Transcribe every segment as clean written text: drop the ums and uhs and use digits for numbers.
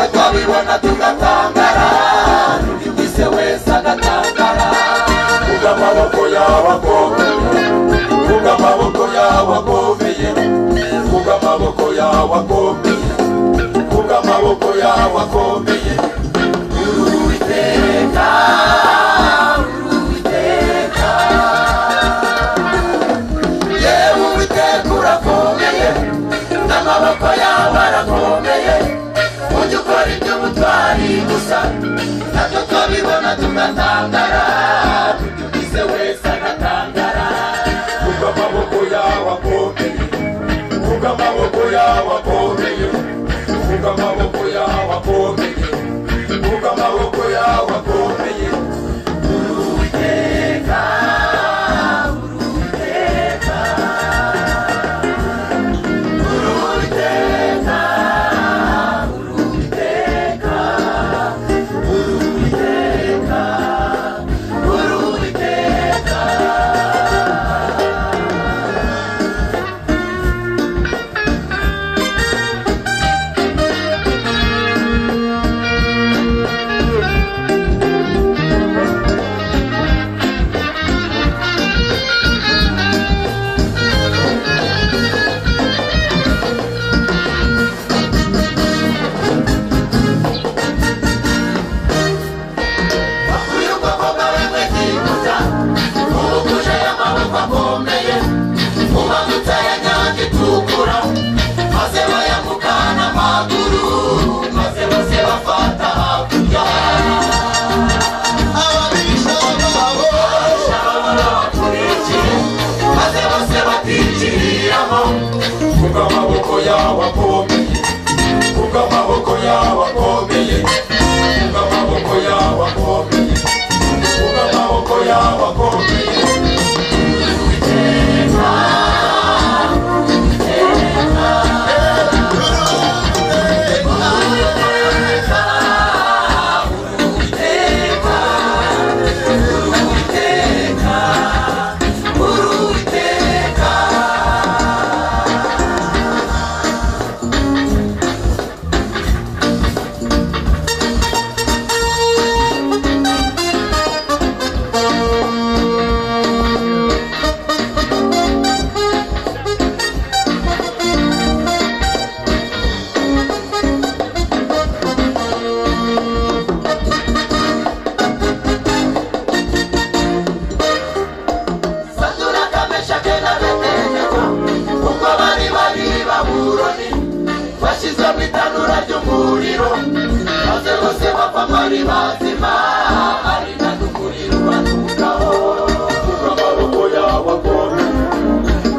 twabibona tugatangara n'ubyumvise wese agatangara vuga amaboko yawe akomeye vuga amaboko yawe akomeye vuga amaboko yawe akomeye vuga amaboko yawe akomeye Uwiteka Uwiteka yewe Uwiteka urakomeye n'amaboko yawe arakomeye ujya ukora iby'ubutwari gusa natwe twabibona tugatangara tubyumvise wese agatangara vuga amaboko yawe akomeye vuga amaboko yawe akomeye vuga amaboko yawe akomeye vuga amaboko yawe akomeye Uwiteka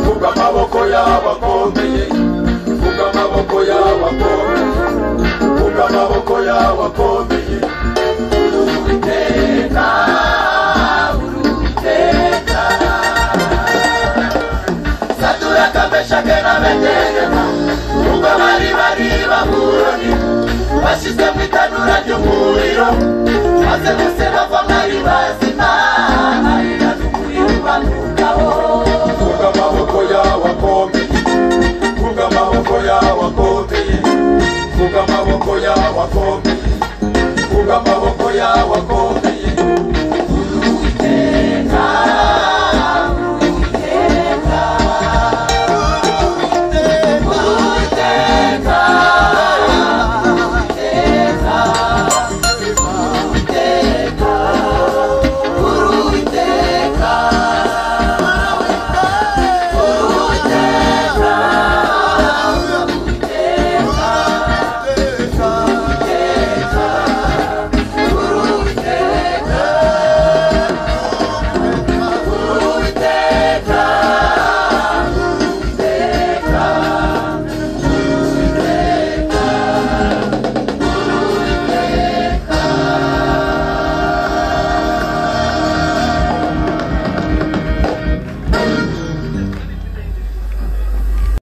vuga amaboko yawe akomeye vuga amaboko yawe akomeye vuga amaboko yawe akomeye vuga amaboko yawe akomeye Uwiteka vuga amaboko yawe akomeye